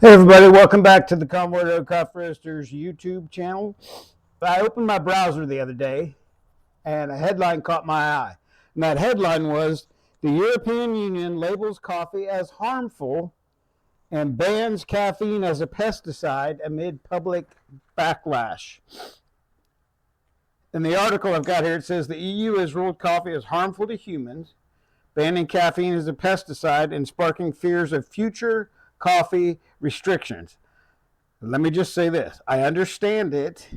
Hey everybody, welcome back to the Converto Coffee Roasters YouTube channel. I opened my browser the other day and a headline caught my eye. And that headline was, the European Union labels coffee as harmful and bans caffeine as a pesticide amid public backlash. In the article I've got here, it says the EU has ruled coffee as harmful to humans, banning caffeine as a pesticide and sparking fears of future coffee restrictions. Let me just say this. I understand it,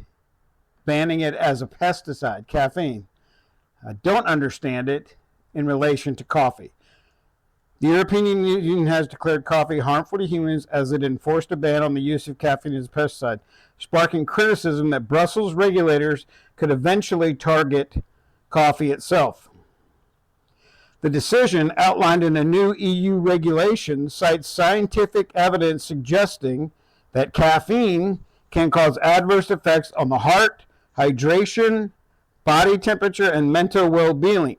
banning it as a pesticide, caffeine. I don't understand it in relation to coffee. The European Union has declared coffee harmful to humans as it enforced a ban on the use of caffeine as a pesticide, sparking criticism that Brussels regulators could eventually target coffee itself. The decision, outlined in a new EU regulation, cites scientific evidence suggesting that caffeine can cause adverse effects on the heart, hydration, body temperature, and mental well-being.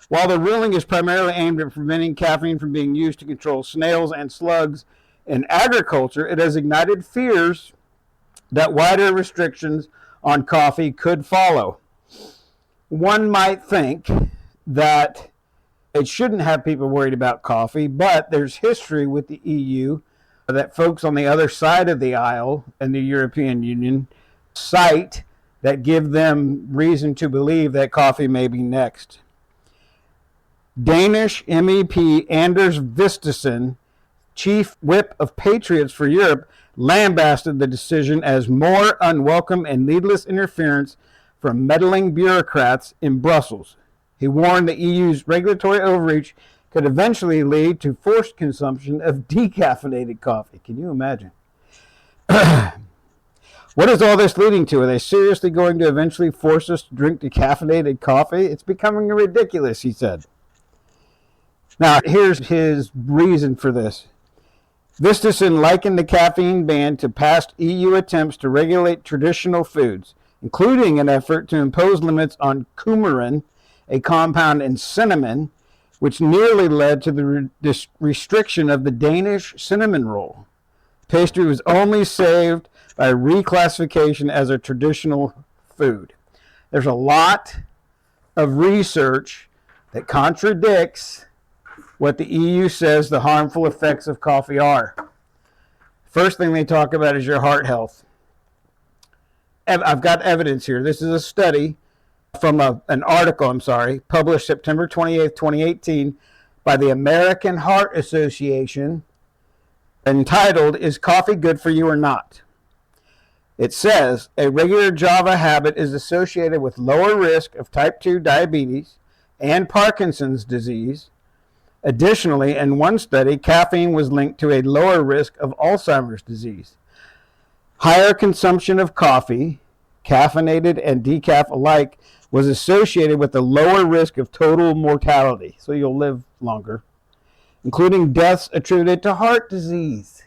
While the ruling is primarily aimed at preventing caffeine from being used to control snails and slugs in agriculture, it has ignited fears that wider restrictions on coffee could follow. One might think that it shouldn't have people worried about coffee, but there's history with the EU that folks on the other side of the aisle in the European Union cite that give them reason to believe that coffee may be next. Danish MEP Anders Vistisen, chief whip of Patriots for Europe, lambasted the decision as more unwelcome and needless interference from meddling bureaucrats in Brussels. He warned the EU's regulatory overreach could eventually lead to forced consumption of decaffeinated coffee. Can you imagine? What is all this leading to? Are they seriously going to eventually force us to drink decaffeinated coffee? It's becoming ridiculous, he said. Now, here's his reason for this. Vistisen likened the caffeine ban to past EU attempts to regulate traditional foods, including an effort to impose limits on coumarin, a compound in cinnamon, which nearly led to the restriction of the Danish cinnamon roll. Pastry was only saved by reclassification as a traditional food. There's a lot of research that contradicts what the EU says the harmful effects of coffee are. First thing they talk about is your heart health. I've got evidence here. This is a study from an article, published September 28th, 2018 by the American Heart Association, entitled, Is Coffee Good for You or Not? It says, a regular Java habit is associated with lower risk of type 2 diabetes and Parkinson's disease. Additionally, in one study, caffeine was linked to a lower risk of Alzheimer's disease. Higher consumption of coffee, caffeinated and decaf alike, was associated with a lower risk of total mortality, so you'll live longer, including deaths attributed to heart disease,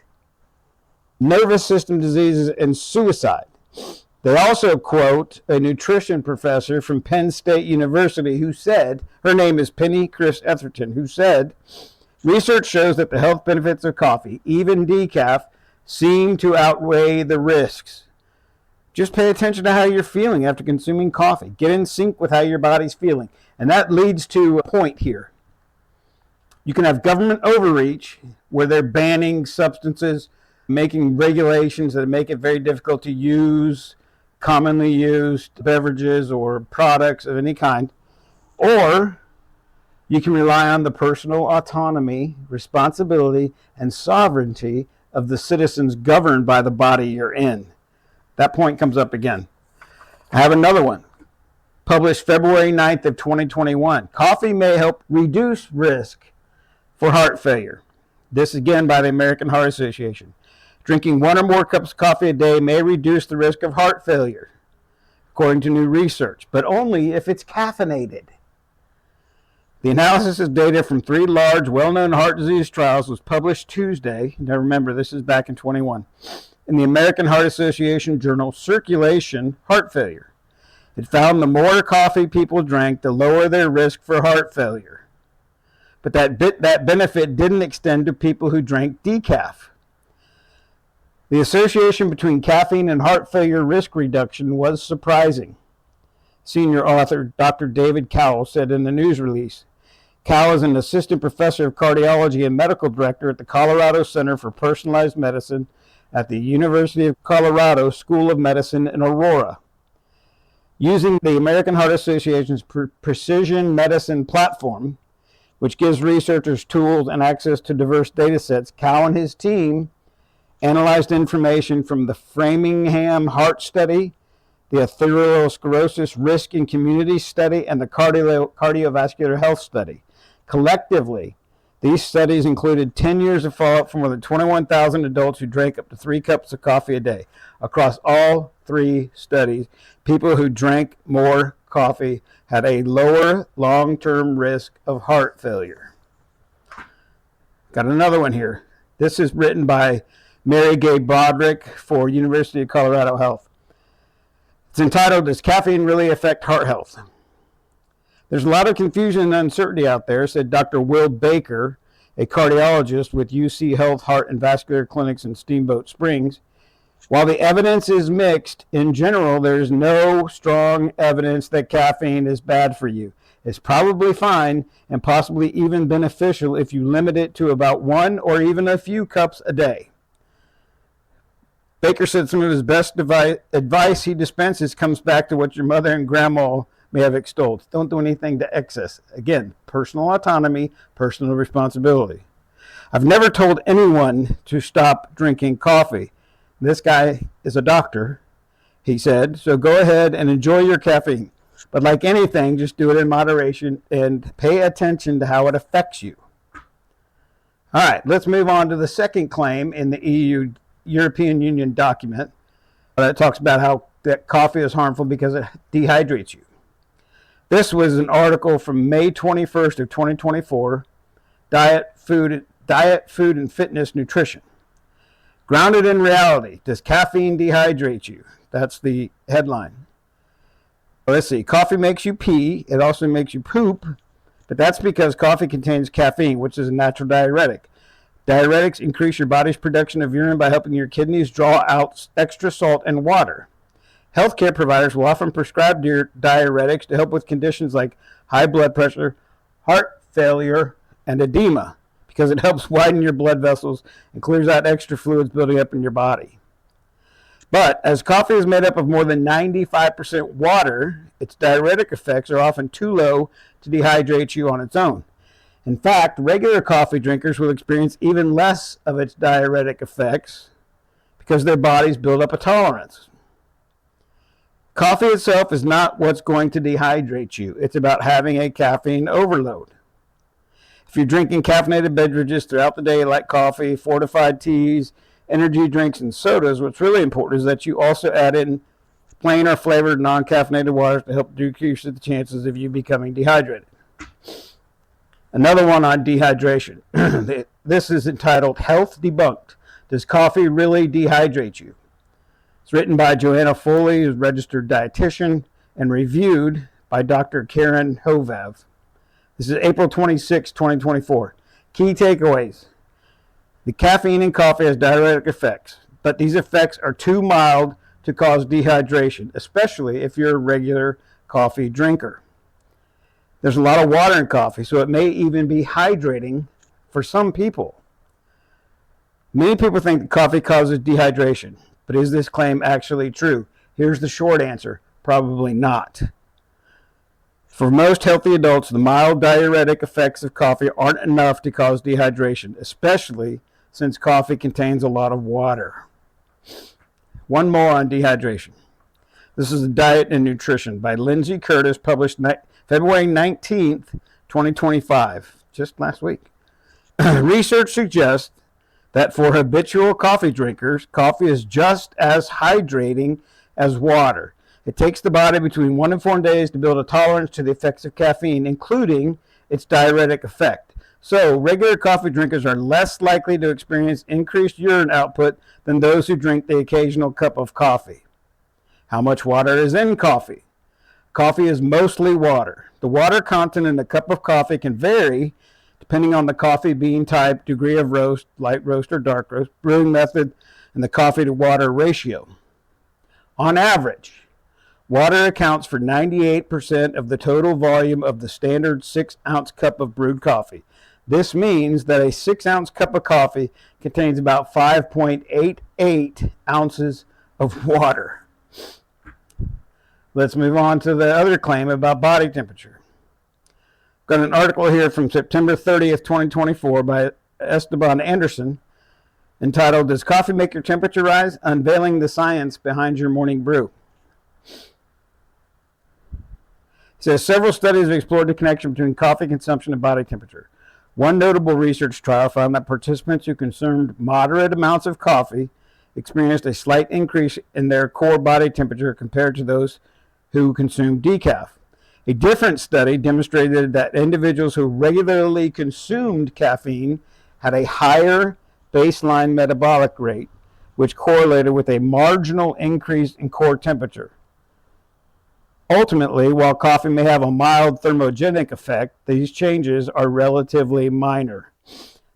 nervous system diseases, and suicide. They also quote a nutrition professor from Penn State University who said, her name is Penny Chris Etherton, who said, research shows that the health benefits of coffee, even decaf, seem to outweigh the risks. Just pay attention to how you're feeling after consuming coffee. Get in sync with how your body's feeling. And that leads to a point here. You can have government overreach where they're banning substances, making regulations that make it very difficult to use commonly used beverages or products of any kind. Or you can rely on the personal autonomy, responsibility, and sovereignty of the citizens governed by the body you're in. That point comes up again. I have another one, published February 9th of 2021. Coffee may help reduce risk for heart failure. This again by the American Heart Association. Drinking 1 or more cups of coffee a day may reduce the risk of heart failure, according to new research, but only if it's caffeinated. The analysis of data from 3 large, well-known heart disease trials was published Tuesday. Now remember, this is back in 21. In the American Heart Association journal, Circulation, Heart Failure. It found the more coffee people drank, the lower their risk for heart failure. But that benefit didn't extend to people who drank decaf. The association between caffeine and heart failure risk reduction was surprising. Senior author Dr. David Cowell said in the news release. Cowell is an assistant professor of cardiology and medical director at the Colorado Center for Personalized Medicine at the University of Colorado School of Medicine in Aurora. Using the American Heart Association's precision medicine platform, which gives researchers tools and access to diverse data sets, Cowell and his team analyzed information from the Framingham Heart Study, the Atherosclerosis Risk in Community Study, and the Cardiovascular Health Study. Collectively, these studies included 10 years of follow-up for more than 21,000 adults who drank up to 3 cups of coffee a day. Across all 3 studies, people who drank more coffee had a lower long-term risk of heart failure. Got another one here. This is written by Mary Gay Broderick for University of Colorado Health. It's entitled, Does Caffeine Really Affect Heart Health? There's a lot of confusion and uncertainty out there, said Dr. Will Baker, a cardiologist with UC Health Heart and Vascular Clinics in Steamboat Springs. While the evidence is mixed, in general, there's no strong evidence that caffeine is bad for you. It's probably fine and possibly even beneficial if you limit it to about 1 or even a few cups a day. Baker said some of his best advice he dispenses comes back to what your mother and grandma may have extolled. Don't do anything to excess. Again, personal autonomy, personal responsibility. I've never told anyone to stop drinking coffee. This guy is a doctor, he said, so go ahead and enjoy your caffeine. But like anything, just do it in moderation and pay attention to how it affects you. All right, let's move on to the second claim in the European Union document that talks about how that coffee is harmful because it dehydrates you. This was an article from May 21st of 2024, Diet, Food and Fitness Nutrition. Grounded in reality, does caffeine dehydrate you? That's the headline. Let's see, coffee makes you pee. It also makes you poop, but that's because coffee contains caffeine, which is a natural diuretic. Diuretics increase your body's production of urine by helping your kidneys draw out extra salt and water. Healthcare providers will often prescribe diuretics to help with conditions like high blood pressure, heart failure, and edema because it helps widen your blood vessels and clears out extra fluids building up in your body. But as coffee is made up of more than 95% water, its diuretic effects are often too low to dehydrate you on its own. In fact, regular coffee drinkers will experience even less of its diuretic effects because their bodies build up a tolerance. Coffee itself is not what's going to dehydrate you. It's about having a caffeine overload. If you're drinking caffeinated beverages throughout the day like coffee, fortified teas, energy drinks, and sodas, what's really important is that you also add in plain or flavored non-caffeinated waters to help decrease the chances of you becoming dehydrated. Another one on dehydration. This is entitled Health Debunked. Does coffee really dehydrate you? It's written by Joanna Foley, who's a registered dietitian, and reviewed by Dr. Karen Hovav. This is April 26, 2024. Key takeaways. The caffeine in coffee has diuretic effects, but these effects are too mild to cause dehydration, especially if you're a regular coffee drinker. There's a lot of water in coffee, so it may even be hydrating for some people. Many people think that coffee causes dehydration. But is this claim actually true? Here's the short answer. Probably not. For most healthy adults, the mild diuretic effects of coffee aren't enough to cause dehydration, especially since coffee contains a lot of water. One more on dehydration. This is Diet and Nutrition by Lindsay Curtis, published February 19th, 2025, just last week. Research suggests that for habitual coffee drinkers, coffee is just as hydrating as water. It takes the body between 1 and 4 days to build a tolerance to the effects of caffeine, including its diuretic effect. So, regular coffee drinkers are less likely to experience increased urine output than those who drink the occasional cup of coffee. How much water is in coffee? Coffee is mostly water. The water content in a cup of coffee can vary depending on the coffee bean type, degree of roast, light roast or dark roast, brewing method, and the coffee to water ratio. On average, water accounts for 98% of the total volume of the standard 6-ounce cup of brewed coffee. This means that a 6-ounce cup of coffee contains about 5.88 ounces of water. Let's move on to the other claim about body temperature. Got an article here from September 30th, 2024 by Esteban Anderson entitled, "Does Coffee Make Your Temperature Rise? Unveiling the Science Behind Your Morning Brew." It says several studies have explored the connection between coffee consumption and body temperature. One notable research trial found that participants who consumed moderate amounts of coffee experienced a slight increase in their core body temperature compared to those who consumed decaf. A different study demonstrated that individuals who regularly consumed caffeine had a higher baseline metabolic rate, which correlated with a marginal increase in core temperature. Ultimately, while coffee may have a mild thermogenic effect, these changes are relatively minor.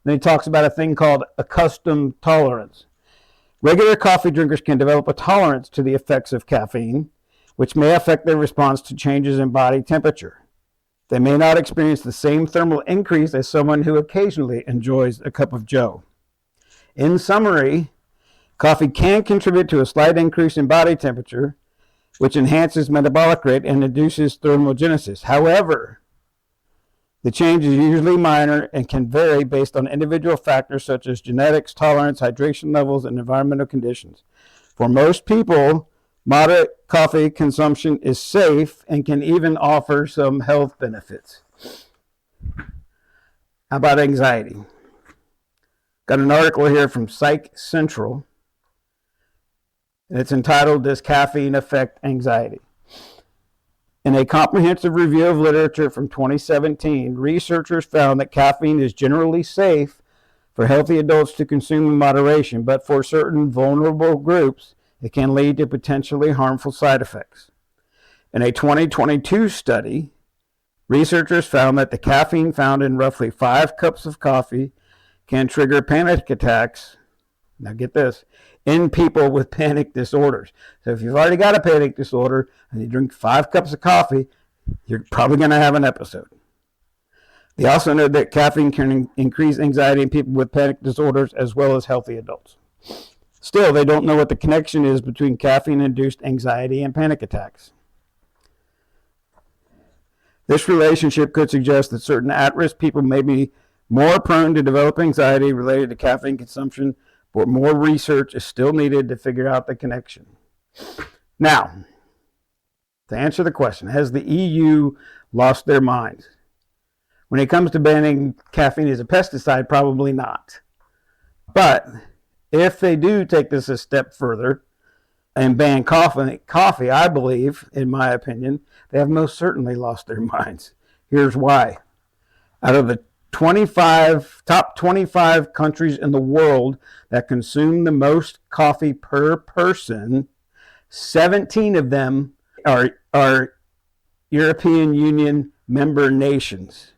Then he talks about a thing called accustomed tolerance. Regular coffee drinkers can develop a tolerance to the effects of caffeine, which may affect their response to changes in body temperature. They may not experience the same thermal increase as someone who occasionally enjoys a cup of joe. In summary, coffee can contribute to a slight increase in body temperature, which enhances metabolic rate and induces thermogenesis. However, the change is usually minor and can vary based on individual factors such as genetics, tolerance, hydration levels, and environmental conditions. For most people, moderate coffee consumption is safe and can even offer some health benefits. How about anxiety? Got an article here from Psych Central. And it's entitled, "Does Caffeine Affect Anxiety?" In a comprehensive review of literature from 2017, researchers found that caffeine is generally safe for healthy adults to consume in moderation, but for certain vulnerable groups, it can lead to potentially harmful side effects. In a 2022 study, researchers found that the caffeine found in roughly 5 cups of coffee can trigger panic attacks, now get this, in people with panic disorders. So if you've already got a panic disorder and you drink 5 cups of coffee, you're probably going to have an episode. They also know that caffeine can increase anxiety in people with panic disorders as well as healthy adults. Still, they don't know what the connection is between caffeine-induced anxiety and panic attacks. This relationship could suggest that certain at-risk people may be more prone to develop anxiety related to caffeine consumption, but more research is still needed to figure out the connection. Now, to answer the question, has the EU lost their minds? When it comes to banning caffeine as a pesticide, probably not. But if they do take this a step further and ban coffee, I believe, in my opinion, they have most certainly lost their minds. Here's why. Out of the top 25 countries in the world that consume the most coffee per person, 17 of them are European Union member nations.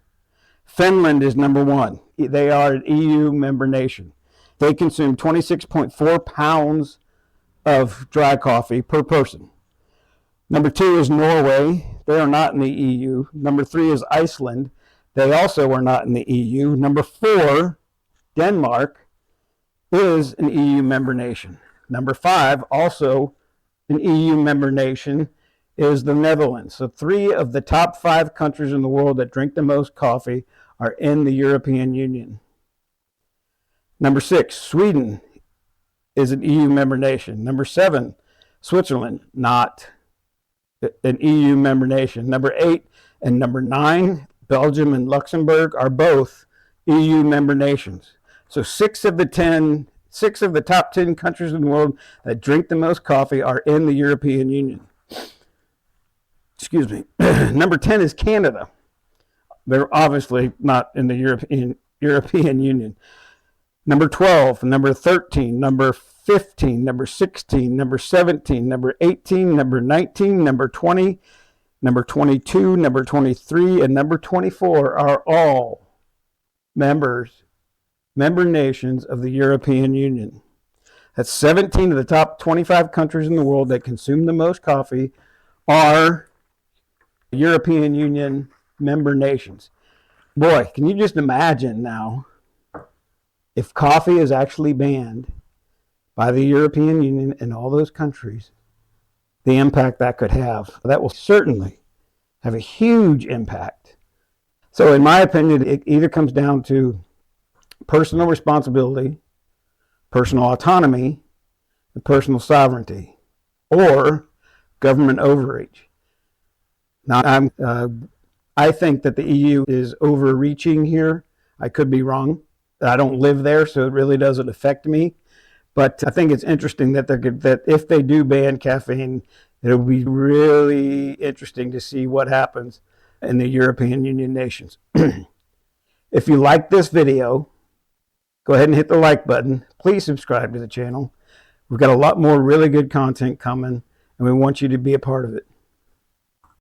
Finland is number 1. They are an EU member nation. They consume 26.4 pounds of dry coffee per person. Number 2 is Norway. They are not in the EU. Number 3 is Iceland. They also are not in the EU. Number 4, Denmark, is an EU member nation. Number 5, also an EU member nation, is the Netherlands. So 3 of the top 5 countries in the world that drink the most coffee are in the European Union. Number 6, Sweden is an EU member nation. Number 7, Switzerland, not an EU member nation. Number 8 and number 9, Belgium and Luxembourg, are both EU member nations. So 6 of the top 10 countries in the world that drink the most coffee are in the European Union. Excuse me. Number 10 is Canada. They're obviously not in the European Union. Number 12, number 13, number 15, number 16, number 17, number 18, number 19, number 20, number 22, number 23, and number 24 are all member nations of the European Union. That's 17 of the top 25 countries in the world that consume the most coffee are European Union member nations. Boy, can you just imagine now if coffee is actually banned by the European Union and all those countries, the impact that could have. That will certainly have a huge impact. So in my opinion, it either comes down to personal responsibility, personal autonomy, and personal sovereignty, or government overreach. Now, I think that the EU is overreaching here. I could be wrong. I don't live there, so it really doesn't affect me. But I think it's interesting that that if they do ban caffeine, it'll be really interesting to see what happens in the European Union nations. If you like this video, go ahead and hit the like button. Please subscribe to the channel. We've got a lot more really good content coming, and we want you to be a part of it.